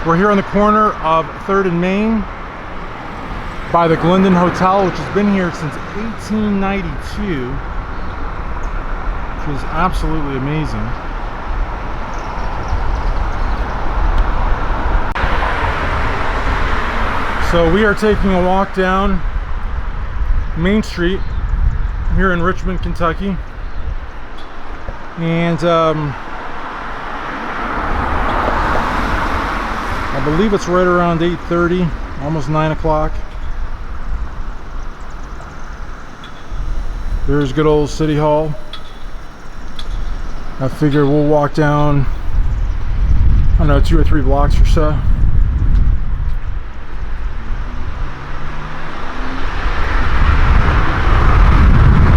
We're here on the corner of 3rd and Main by the Glendon Hotel, which has been here since 1892, which is absolutely amazing. So we are taking a walk down Main Street here in Richmond, Kentucky, and I believe it's right around 8:30, almost 9 o'clock. There's good old City Hall. I figure we'll walk down, I don't know, 2 or 3 blocks or so.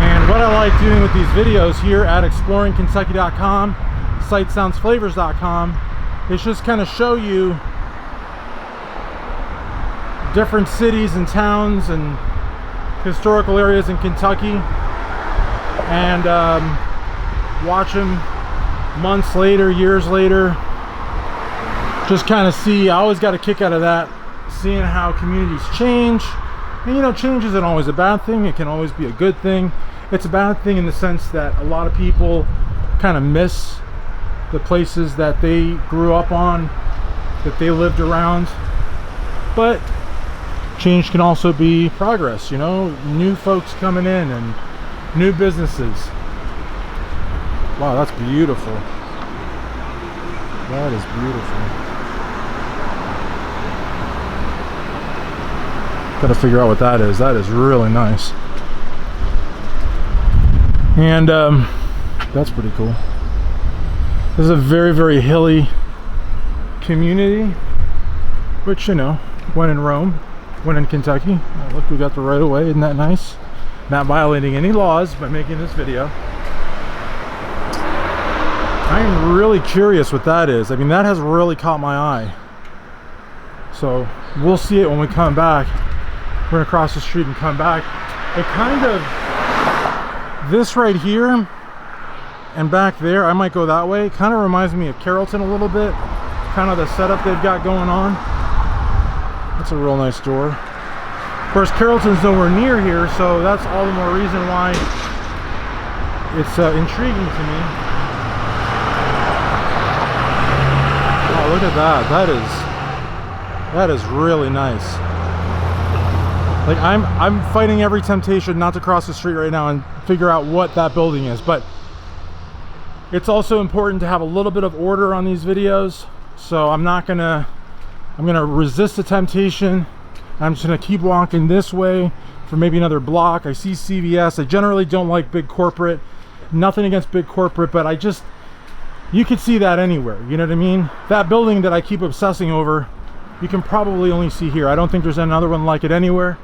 And what I like doing with these videos here at exploringkentucky.com, sightsoundsflavors.com, is just kind of show you different cities and towns and historical areas in Kentucky, and watch them months later, years later, just kind of see. I always got a kick out of that, seeing how communities change. And you know, change isn't always a bad thing. It can always be a good thing. It's a bad thing in the sense that a lot of people kind of miss the places that they grew up on, that they lived around. But change can also be progress, you know, new folks coming in and new businesses. Wow, that's beautiful. That is beautiful. Gotta figure out what that is. That is really nice. And that's pretty cool. This is a very, very hilly community, which, you know, when in Rome, when in Kentucky. Oh, look, we got the right of way. Isn't that nice? Not violating any laws by making this video. I'm really curious what that is. I mean, that has really caught my eye. So we'll see it when we come back. We're gonna cross the street and come back. It kind of, this right here and back there, I might go that way, kind of reminds me of Carrollton a little bit. Kind of the setup they've got going on. That's a real nice door. Of course, Carrollton's nowhere near here, so that's all the more reason why it's intriguing to me. Oh, look at that. That is really nice. Like, I'm fighting every temptation not to cross the street right now and figure out what that building is, but it's also important to have a little bit of order on these videos, so I'm gonna resist the temptation. I'm just gonna keep walking this way for maybe another block. I see CVS. I generally don't like big corporate. Nothing against big corporate, but you could see that anywhere. You know what I mean? That building that I keep obsessing over, you can probably only see here. I don't think there's another one like it anywhere.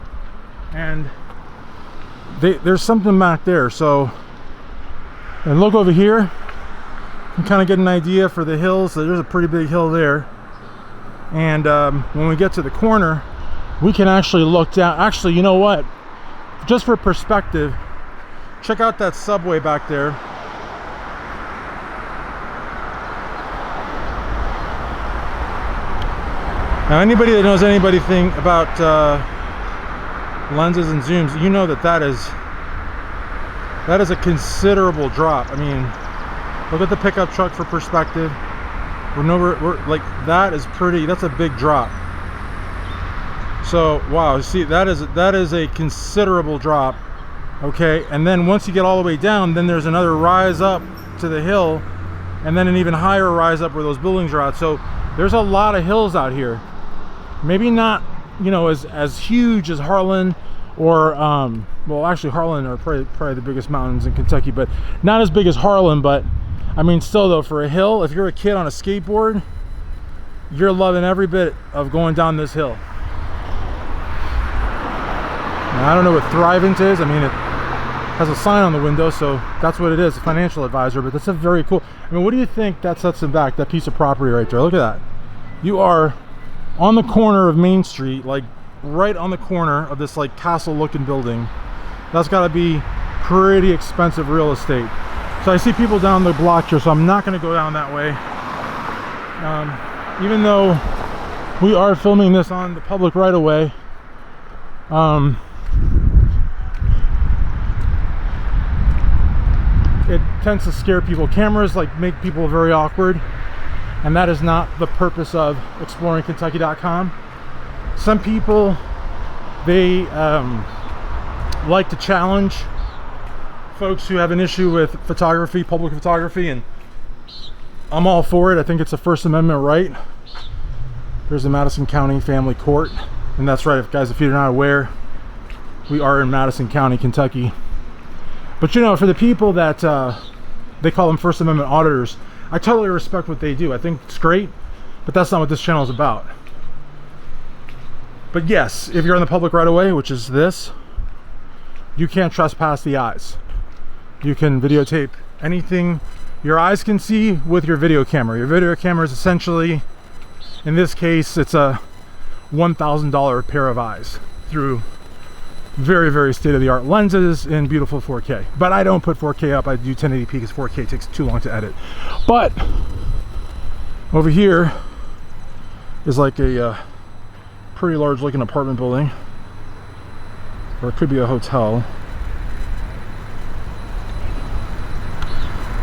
And there's something back there. So, and look over here. You can kind of get an idea for the hills. So there's a pretty big hill there. And when we get to the corner, we can actually look down. Actually, you know what? Just for perspective, check out that subway back there. Now, anybody that knows anything about lenses and zooms, you know that is a considerable drop. I mean, look at the pickup truck for perspective. We're like, that is pretty. That's a big drop. So wow, see, that is a considerable drop. Okay, and then once you get all the way down, then there's another rise up to the hill, and then an even higher rise up where those buildings are at. So there's a lot of hills out here. Maybe not, you know, as huge as Harlan or well, actually Harlan are probably the biggest mountains in Kentucky, but not as big as Harlan. But I mean, still though, for a hill, if you're a kid on a skateboard, you're loving every bit of going down this hill. Now, I don't know what Thrivent is. I mean, it has a sign on the window, so that's what it is, a financial advisor. But that's a very cool. I mean, what do you think that sets them back, that piece of property right there? Look at that. You are on the corner of Main Street, like right on the corner of this like castle looking building. That's got to be pretty expensive real estate. So I see people down the block here, so I'm not going to go down that way. Even though We are filming this on the public right of way. It tends to scare people. Cameras like make people very awkward, and that is not the purpose of exploringkentucky.com. Some people, they like to challenge folks who have an issue with photography, public photography, and I'm all for it. I think it's a First Amendment right. There's the Madison County Family Court, and that's right, guys, if you're not aware, we are in Madison County, Kentucky. But you know, for the people that they call them First Amendment auditors, I totally respect what they do. I think it's great, but that's not what this channel is about. But yes, if you're on the public right of way, which is this, you can't trespass the eyes. You can videotape anything your eyes can see with your video camera. Your video camera is essentially, in this case, it's a $1,000 pair of eyes through very, very state-of-the-art lenses in beautiful 4K. But I don't put 4K up. I do 1080p because 4K takes too long to edit. But over here is like a pretty large looking apartment building, or it could be a hotel.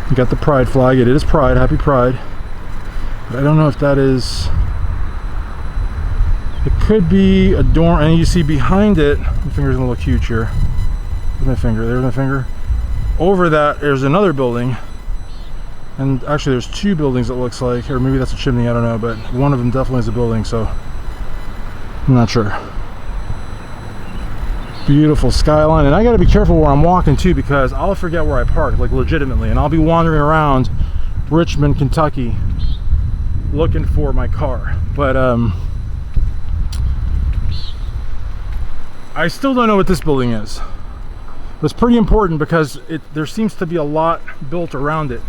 You got the pride flag. It is pride. Happy Pride. But I don't know if that is, it could be a dorm, and you see behind it, my finger's gonna look huge here. There's my finger, there's my finger. Over that, there's another building. And actually there's two buildings it looks like, or maybe that's a chimney, I don't know, but one of them definitely is a building, so I'm not sure. Beautiful skyline, and I gotta be careful where I'm walking too, because I'll forget where I park, like legitimately, and I'll be wandering around Richmond, Kentucky looking for my car. But I still don't know what this building is. It's pretty important because there seems to be a lot built around it.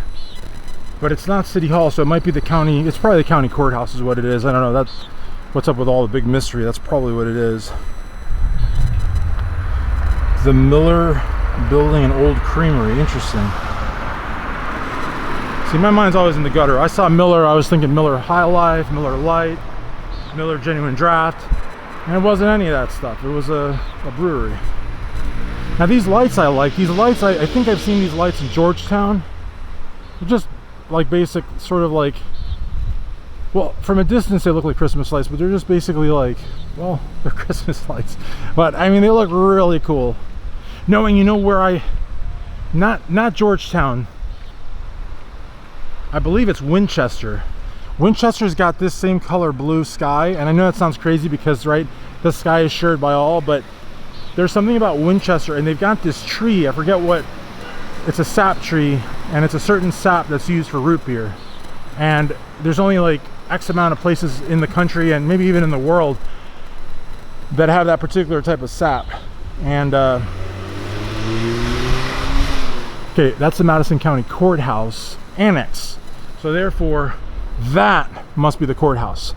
But it's not City Hall, so it might be the county, it's probably the county courthouse is what it is. I don't know, that's what's up with all the big mystery. That's probably what it is. The Miller Building and Old Creamery, interesting. See, my mind's always in the gutter. I saw Miller, I was thinking Miller High Life, Miller Light, Miller Genuine Draft. And it wasn't any of that stuff. It was a brewery. Now these lights I like. These lights, I think I've seen these lights in Georgetown. They're just like basic, sort of like, well, from a distance they look like Christmas lights, but they're just basically like, well, they're Christmas lights. But I mean, they look really cool. Knowing, you know, where not Georgetown. I believe it's Winchester. Winchester's got this same color blue sky, and I know that sounds crazy because, right, the sky is shared by all, but there's something about Winchester, and they've got this tree, I forget what, it's a sap tree, and it's a certain sap that's used for root beer. And there's only like X amount of places in the country, and maybe even in the world, that have that particular type of sap. And okay, that's the Madison County Courthouse Annex. So therefore, that must be the courthouse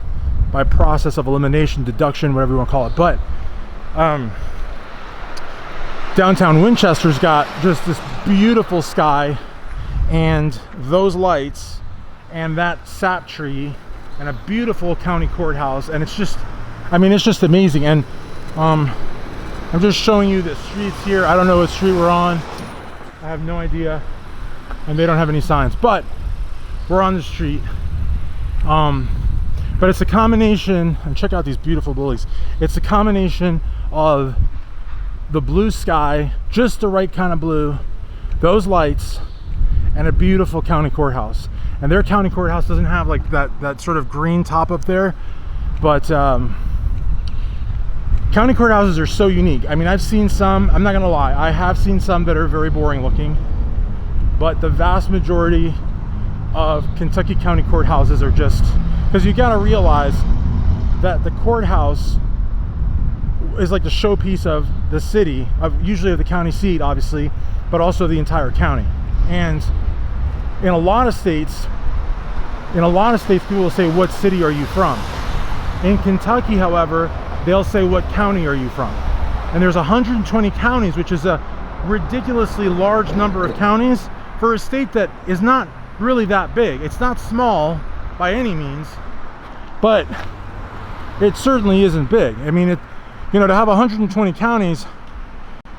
by process of elimination, deduction, whatever you want to call it. But downtown Winchester's got just this beautiful sky and those lights and that sap tree and a beautiful county courthouse, and it's just, I mean, it's just amazing. And I'm just showing you the streets here. I don't know what street we're on. I have no idea, and they don't have any signs, but we're on the street. But it's a combination, and check out these beautiful buildings. It's a combination of the blue sky, just the right kind of blue, those lights, and a beautiful county courthouse. And their county courthouse doesn't have like that sort of green top up there, but county courthouses are so unique. I mean, I've seen some, I'm not gonna lie, I have seen some that are very boring looking, but the vast majority of Kentucky county courthouses are just, because you got to realize that the courthouse is like the showpiece of the city, usually of the county seat, obviously, but also the entire county. And in a lot of states people will say, what city are you from? In Kentucky, however, they'll say, what county are you from? And there's 120 counties, which is a ridiculously large number of counties for a state that is not really that big. It's not small by any means, but it certainly isn't big. I mean, you know, to have 120 counties,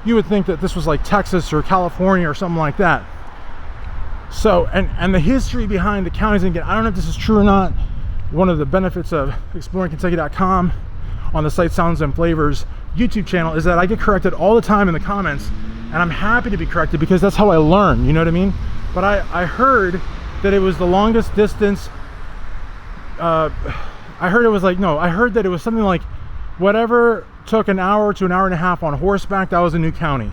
you would think that this was like Texas or California or something like that. So, and the history behind the counties, and again, I don't know if this is true or not. One of the benefits of exploringkentucky.com on the Sights, Sounds, and Flavors YouTube channel is that I get corrected all the time in the comments, and I'm happy to be corrected because that's how I learn, you know what I mean? But I heard that it was the longest distance. I heard it was like, no, I heard that it was something like whatever took an hour to an hour and a half on horseback, that was a new county.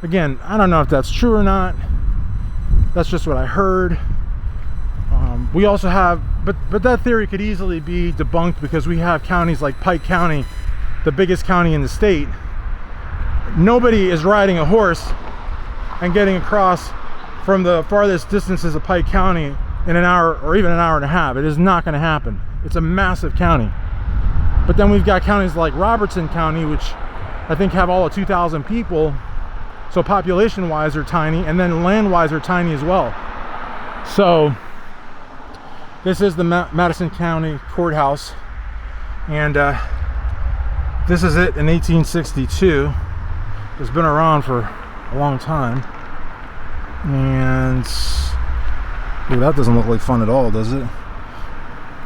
Again, I don't know if that's true or not. That's just what I heard. We also have, but that theory could easily be debunked because we have counties like Pike County, the biggest county in the state. Nobody is riding a horse and getting across from the farthest distances of Pike County in an hour or even an hour and a half. It is not going to happen. It's a massive county. But then we've got counties like Robertson County, which I think have all of 2,000 people. So population wise they're tiny, and then land wise they're tiny as well. So this is the Madison County Courthouse, and this is it in 1862. It's been around for a long time. And ooh, that doesn't look like fun at all, does it?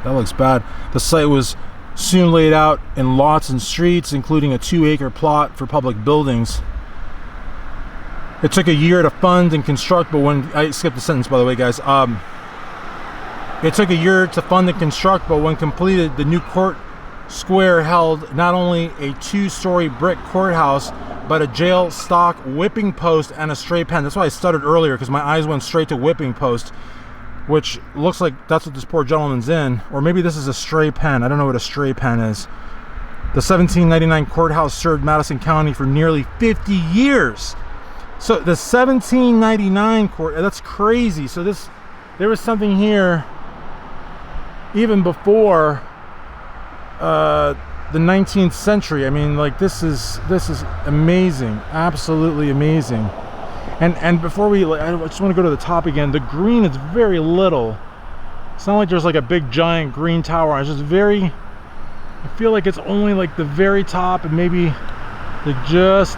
That looks bad. The site was soon laid out in lots and streets, including a 2-acre plot for public buildings. It took a year to fund and construct, but when I skipped the sentence, by the way, guys. It took a year to fund and construct, but when completed, the new court square held not only a 2-story brick courthouse, but a jail stock whipping post and a stray pen. That's why I stuttered earlier, because my eyes went straight to whipping post, which looks like that's what this poor gentleman's in. Or maybe this is a stray pen. I don't know what a stray pen is. The 1799 courthouse served Madison County for nearly 50 years. So the 1799 court, that's crazy. So there was something here even before the 19th century. I mean, like, this is amazing, absolutely amazing. And before I just want to go to the top again. The green is very little. It's not like there's like a big giant green tower. It's just I feel like it's only like the very top, and maybe like just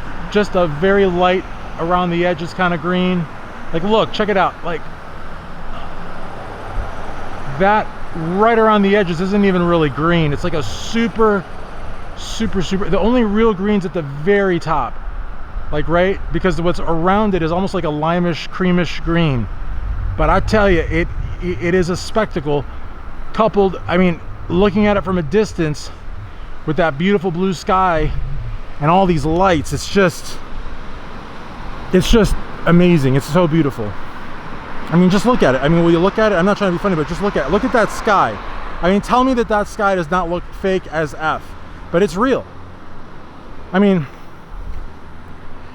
a very light around the edges kind of green. Like, look, check it out. Like, that right around the edges isn't even really green. It's like a super, the only real green's at the very top, like, right, because what's around it is almost like a limeish, creamish green. But I tell you, it is a spectacle. Coupled, I mean, looking at it from a distance with that beautiful blue sky and all these lights, it's just amazing. It's so beautiful. I mean, just look at it. I mean, will you look at it? I'm not trying to be funny, but just look at it. Look at that sky. I mean, tell me that sky does not look fake as F, but it's real. I mean,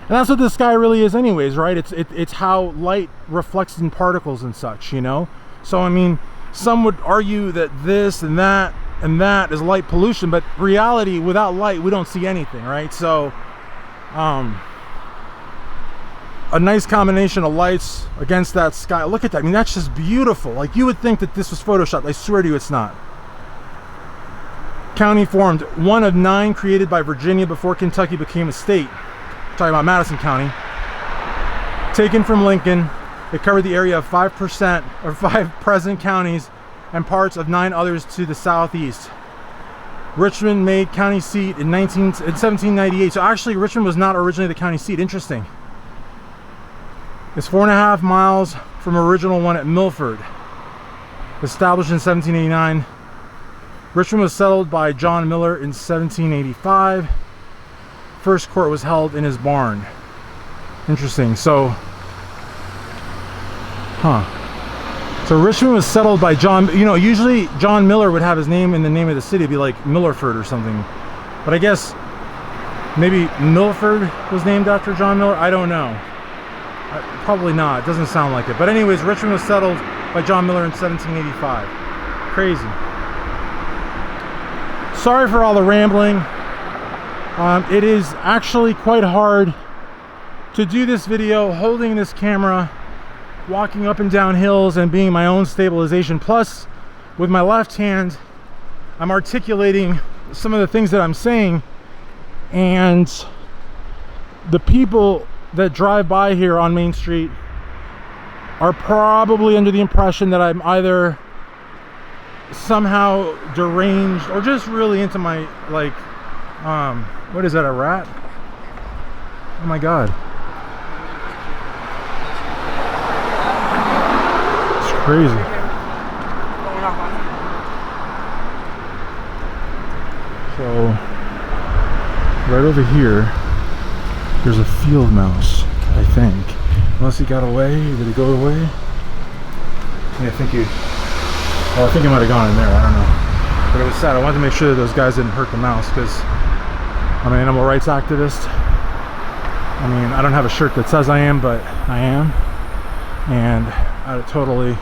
and that's what the sky really is anyways, right? It's how light reflects in particles and such, you know? So, I mean, some would argue that this and that is light pollution, but reality, without light, we don't see anything, right? So, a nice combination of lights against that sky. Look at that. I mean, that's just beautiful. Like, you would think that this was photoshopped. I swear to you, it's not. County formed, one of 9 created by Virginia before Kentucky became a state. I'm talking about Madison County. Taken from Lincoln, it covered the area of 5% or 5 present counties and parts of 9 others to the southeast. Richmond made county seat in 1798. So actually, Richmond was not originally the county seat. Interesting. It's 4.5 miles from original one at Milford. Established in 1789. Richmond was settled by John Miller in 1785. First court was held in his barn. Interesting. So, so Richmond was settled by John. You know, usually John Miller would have his name in the name of the city. It'd be like Millerford or something. But I guess maybe Milford was named after John Miller. I don't know. Probably not. It doesn't sound like it. But anyways, Richmond was settled by John Miller in 1785. Crazy. Sorry for all the rambling. It is actually quite hard to do this video holding this camera, walking up and down hills, and being my own stabilization. Plus, with my left hand, I'm articulating some of the things that I'm saying, and the people that drive by here on Main Street are probably under the impression that I'm either somehow deranged or just really into my, like, what is that, a rat? Oh my god. It's crazy. So, right over here, there's a field mouse, I think. Unless he got away, did he go away? Yeah, I think he might have gone in there, I don't know. But it was sad. I wanted to make sure that those guys didn't hurt the mouse, because I'm an animal rights activist. I mean, I don't have a shirt that says I am, but I am. And I totally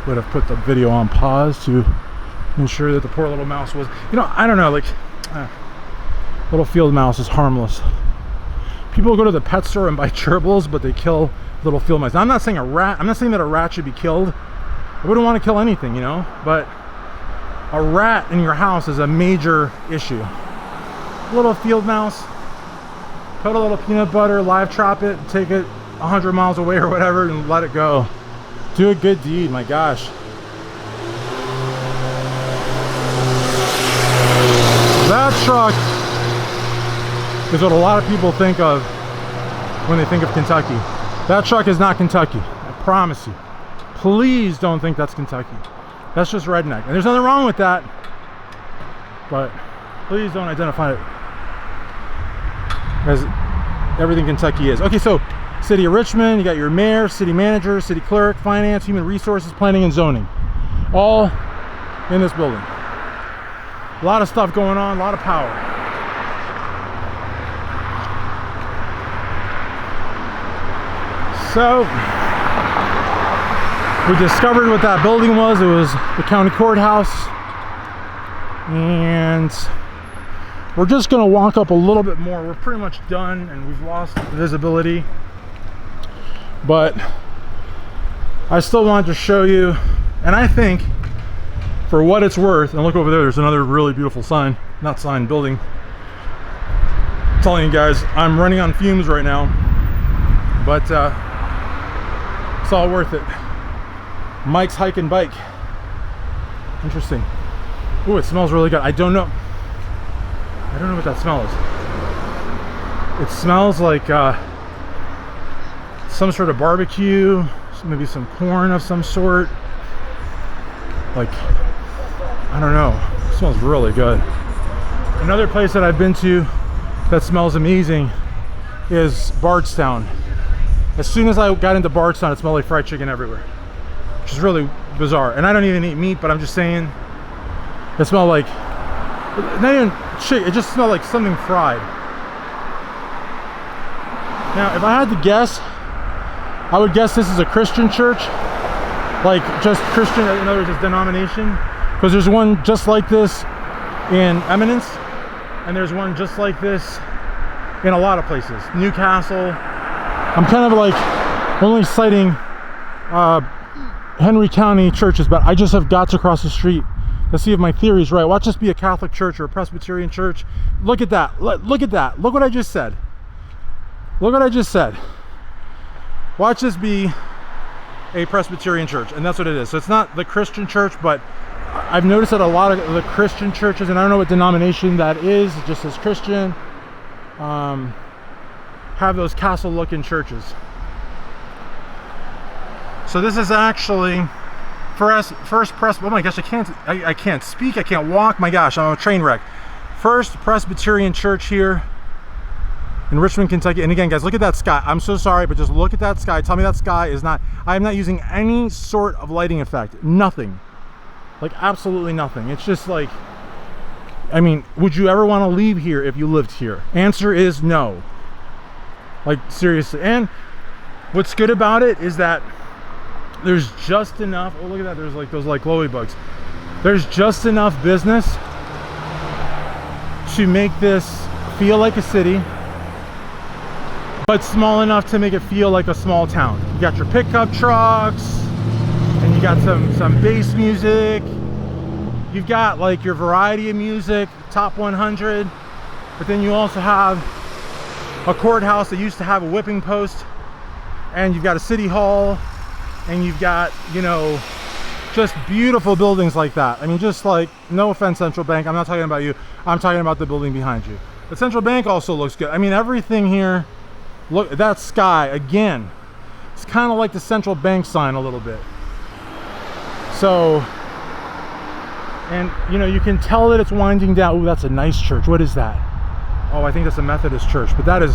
would have put the video on pause to ensure that the poor little mouse was, you know, I don't know, like, little field mouse is harmless. People go to the pet store and buy gerbils, but they kill little field mice. Now, I'm not saying that a rat should be killed. I wouldn't want to kill anything, you know, but a rat in your house is a major issue. Little field mouse, put a little peanut butter, live trap it, take it 100 miles away or whatever, and let it go. Do a good deed, my gosh. That truck is what a lot of people think of when they think of Kentucky. That truck is not Kentucky, I promise you. Please don't think that's Kentucky. That's just redneck. And there's nothing wrong with that, but please don't identify it as everything Kentucky is. Okay, so City of Richmond, you got your mayor, city manager, city clerk, finance, human resources, planning and zoning. All in this building. A lot of stuff going on, a lot of power. So, we discovered what that building was. It was the county courthouse. And we're just gonna walk up a little bit more. We're pretty much done and we've lost visibility. But I still wanted to show you, and I think for what it's worth, and look over there, there's another really beautiful sign, not sign, building. I'm telling you guys, I'm running on fumes right now, but it's all worth it. Mike's Hike and Bike. Interesting. Ooh, it smells really good. I don't know what that smell is. It smells like some sort of barbecue, maybe some corn of some sort. Like, I don't know. It smells really good. Another place that I've been to that smells amazing is Bardstown. As soon as I got into Bardstown, it smelled like fried chicken everywhere, which is really bizarre. And I don't even eat meat, but I'm just saying, it smelled like, not even chicken, it just smelled like something fried. Now, if I had to guess, I would guess this is a Christian church, like just Christian, in other words, it's denomination, because there's one just like this in Eminence, and there's one just like this in a lot of places. Newcastle. I'm kind of like only citing Henry County churches, but I just have got to cross the street to see if my theory is right. Watch this be a Catholic church or a Presbyterian church. Look at that. Look at that. Look what I just said. Look what I just said. Watch this be a Presbyterian church, and that's what it is. So it's not the Christian church, but I've noticed that a lot of the Christian churches, and I don't know what denomination that is, it just says Christian, have those castle-looking churches. So this is actually first oh my gosh, I can't speak, I can't walk, my gosh, I'm a train wreck. First Presbyterian church here in Richmond, Kentucky. And again, guys, look at that sky. I'm so sorry, but just look at that sky. Tell me that sky is not, I'm not using any sort of lighting effect. Nothing. Like, absolutely nothing. It's just like, I mean, would you ever want to leave here if you lived here? Answer is no. Like, seriously. And what's good about it is that there's just enough, oh, look at that, there's like those like glowy bugs. There's just enough business to make this feel like a city, but small enough to make it feel like a small town. You got your pickup trucks, and you got some bass music, you've got like your variety of music, top 100, but then you also have a courthouse that used to have a whipping post, and you've got a city hall, and you've got, you know, just beautiful buildings like that. I mean, just like, no offense, Central Bank, I'm not talking about you, I'm talking about the building behind you. But Central Bank also looks good. I mean, everything here, look, that sky, again, it's kind of like the Central Bank sign a little bit. So, and you know, you can tell that it's winding down. Ooh, that's a nice church. What is that? Oh, I think that's a Methodist church, but that is,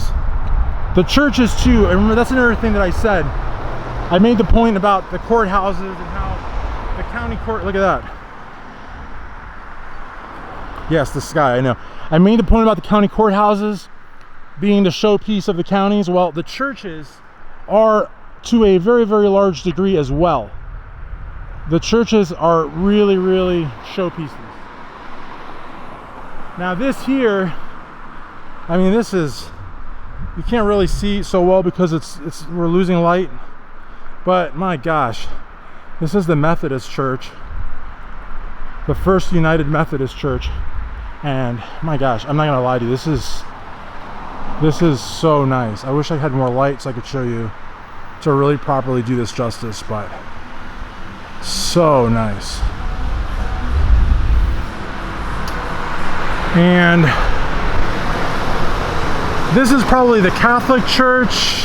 the churches too. I remember, that's another thing that I said. I made the point about the courthouses and how the county court, look at that. Yes, the sky, I know. I made the point about the county courthouses being the showpiece of the counties. Well, the churches are to a very, very large degree as well. The churches are really, really showpieces. Now this here, I mean, this is, you can't really see so well because we're losing light, but my gosh, this is the Methodist Church, the First United Methodist Church, and my gosh, I'm not gonna lie to you, this is so nice. I wish I had more light so I could show you to really properly do this justice, but so nice. And this is probably the Catholic Church,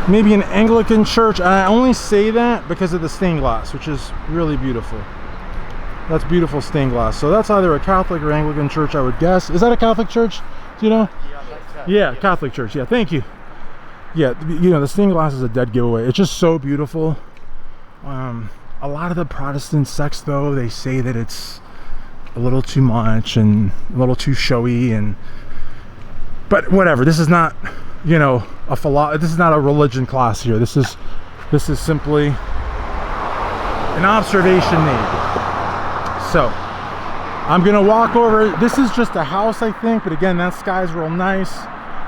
maybe an Anglican church. I only say that because of the stained glass, which is really beautiful. That's beautiful stained glass. So that's either a Catholic or Anglican church, I would guess. Is that a Catholic church? Do you know? Yeah, Catholic church. Yeah, thank you. Yeah, you know, the stained glass is a dead giveaway. It's just so beautiful. A lot of the Protestant sects, though, they say that it's a little too much and a little too showy, and but whatever. This is not, you know, this is not a religion class here. This is simply an observation made. So I'm gonna walk over. This is just a house, I think, but again, that sky's real nice.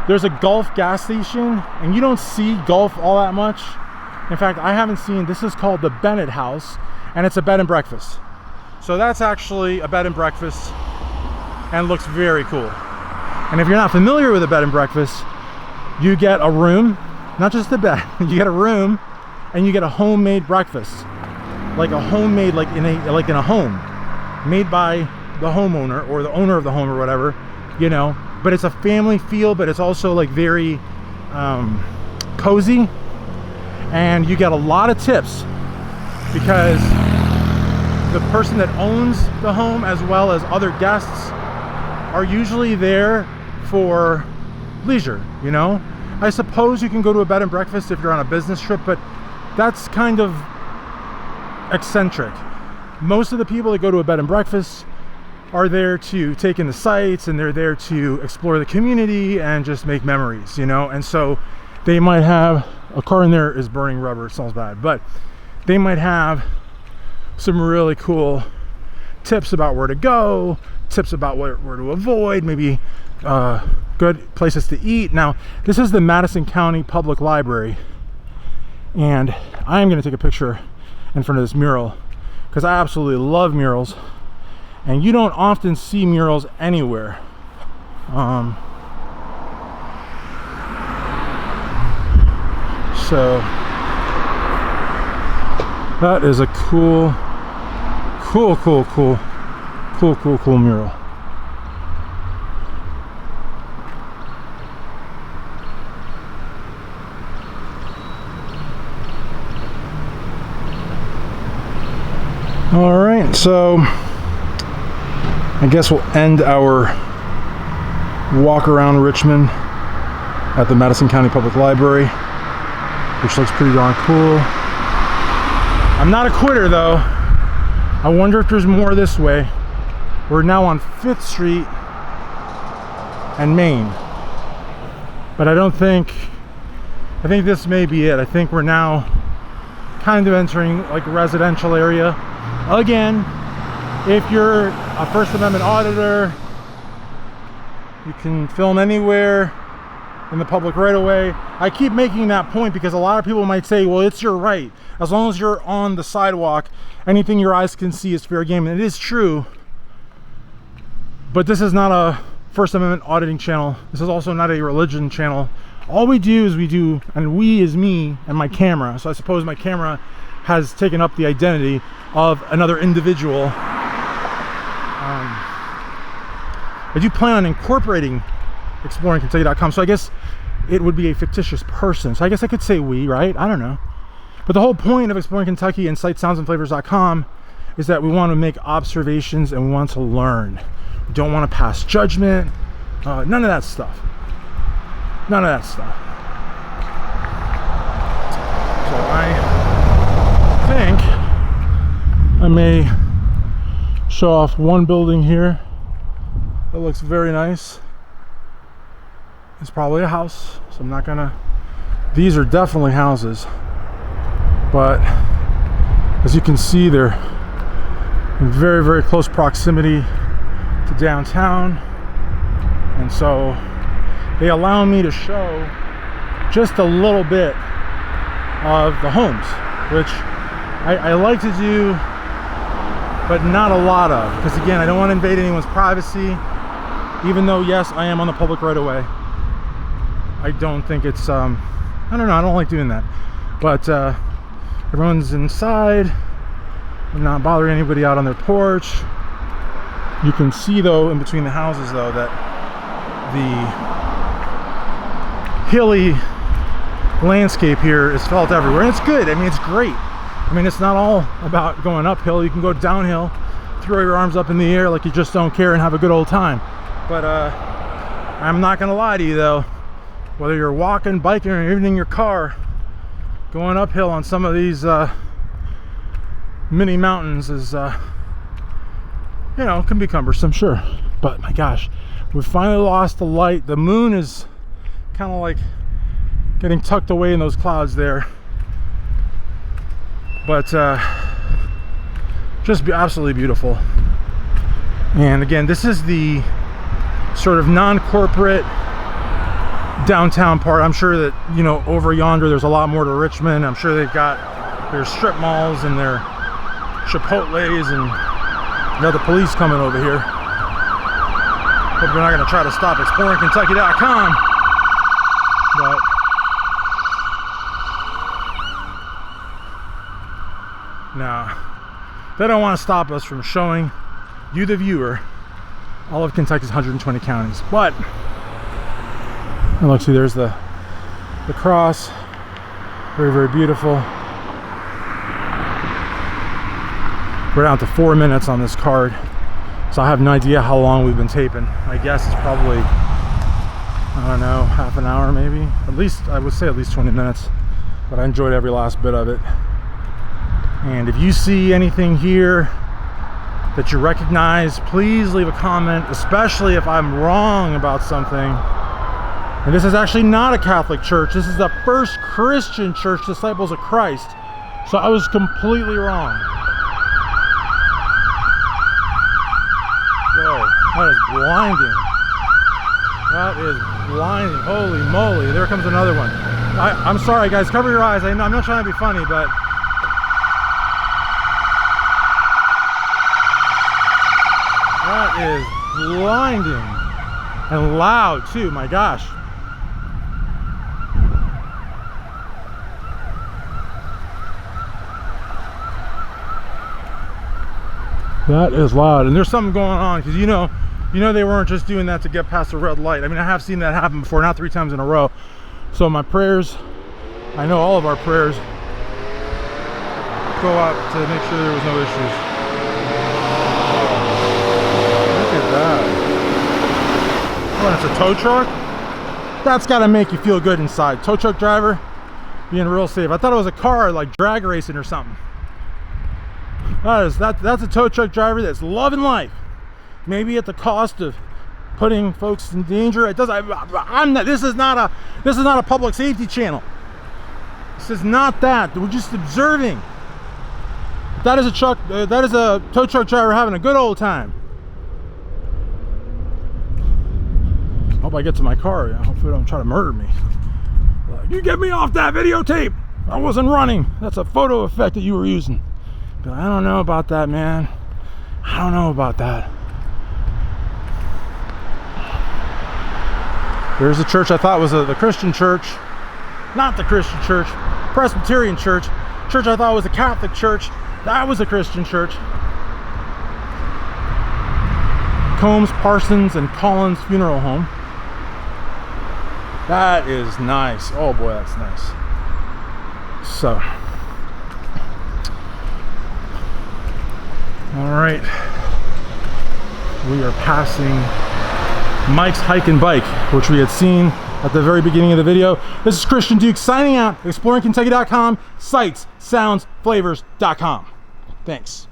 There's a Gulf gas station, and you don't see Gulf all that much. In fact, I haven't seen, this is called the Bennett House, and it's a bed and breakfast. So that's actually a bed and breakfast, and looks very cool. And if you're not familiar with a bed and breakfast, you get a room, not just a bed, you get a room, and you get a homemade breakfast. Like a homemade, like in a home, made by the homeowner, or the owner of the home, or whatever, you know. But it's a family feel, but it's also like very cozy. And you get a lot of tips because the person that owns the home, as well as other guests, are usually there for leisure, you know. I suppose you can go to a bed and breakfast if you're on a business trip, but that's kind of eccentric. Most of the people that go to a bed and breakfast are there to take in the sights, and they're there to explore the community and just make memories, you know. And so they might have, a car in there is burning rubber, it smells bad, but they might have some really cool tips about where to go, tips about where to avoid, maybe good places to eat. Now, this is the Madison County Public Library, and I'm going to take a picture in front of this mural because I absolutely love murals, and you don't often see murals anywhere. So that is a cool mural. All right, so I guess we'll end our walk around Richmond at the Madison County Public Library, which looks pretty darn cool. I'm not a quitter though. I wonder if there's more this way. We're now on 5th Street and Main, but I think this may be it. I think we're now kind of entering like a residential area. Again, if you're a First Amendment auditor, you can film anywhere in the public right away. I keep making that point because a lot of people might say, well, it's your right. As long as you're on the sidewalk, anything your eyes can see is fair game. And it is true, But this is not a First Amendment auditing channel. This is also not a religion channel. All we do is and we is me and my camera. So I suppose my camera has taken up the identity of another individual. I do plan on incorporating exploringkentucky.com, so I guess it would be a fictitious person. So I guess I could say we, right? I don't know. But the whole point of Exploring Kentucky and sightsoundsandflavors.com is that we want to make observations and we want to learn. We don't want to pass judgment. None of that stuff. None of that stuff. So I think I may show off one building here that looks very nice. It's probably a house, so I'm not gonna. These are definitely houses, but as you can see, they're in very, very close proximity to downtown, and so they allow me to show just a little bit of the homes, which I like to do, but not a lot of, because again, I don't want to invade anyone's privacy, even though yes, I am on the public right away. I don't think it's I don't know, I don't like doing that, but everyone's inside. I'm not bothering anybody out on their porch. You can see though in between the houses though that the hilly landscape here is felt everywhere, and it's good. I mean, it's great. I mean, it's not all about going uphill. You can go downhill, throw your arms up in the air like you just don't care and have a good old time. But I'm not gonna lie to you though, whether you're walking, biking, or even in your car, going uphill on some of these mini mountains is you know, can be cumbersome, sure. But my gosh, we finally lost the light. The moon is kind of like getting tucked away in those clouds there, but just absolutely beautiful. And again, this is the sort of non-corporate downtown part. I'm sure that, you know, over yonder there's a lot more to Richmond. I'm sure they've got their strip malls and their Chipotle's, and you know, the police coming over here. Hope they're not going to try to stop exploringkentucky.com. But no, they don't want to stop us from showing you, the viewer, all of Kentucky's 120 counties. But and look, see, there's the cross. Very, very beautiful. We're down to 4 minutes on this card, so I have no idea how long we've been taping. My guess is probably, I don't know, half an hour maybe. At least, I would say at least 20 minutes. But I enjoyed every last bit of it. And if you see anything here that you recognize, please leave a comment, especially if I'm wrong about something. And this is actually not a Catholic church. This is the first Christian church, Disciples of Christ. So I was completely wrong. Whoa, that is blinding. That is blinding. Holy moly. There comes another one. I'm sorry, guys. Cover your eyes. I'm not trying to be funny, but that is blinding. And loud, too. My gosh. That is loud, and there's something going on, because you know they weren't just doing that to get past the red light. I mean, I have seen that happen before, not 3 times in a row. So my prayers, I know all of our prayers go out to make sure there was no issues. Look at that. Oh, it's a tow truck? That's got to make you feel good inside. Tow truck driver being real safe. I thought it was a car like drag racing or something. That's a tow truck driver that's loving life, maybe at the cost of putting folks in danger. It does. I'm not. This is not a public safety channel. This is not that. We're just observing. That is a truck. That is a tow truck driver having a good old time. Hope I get to my car. Hopefully, they don't try to murder me. You get me off that videotape. I wasn't running. That's a photo effect that you were using. But I don't know about that, man. I don't know about that. There's a church I thought was the Christian church. Not the Christian church. Presbyterian church. Church I thought was a Catholic church. That was a Christian church. Combs, Parsons, and Collins Funeral Home. That is nice. Oh boy, that's nice. So, all right, we are passing Mike's Hike and Bike, which we had seen at the very beginning of the video. This is Christian Duke signing out, exploringkentucky.com, sights, sounds, flavors.com. Thanks.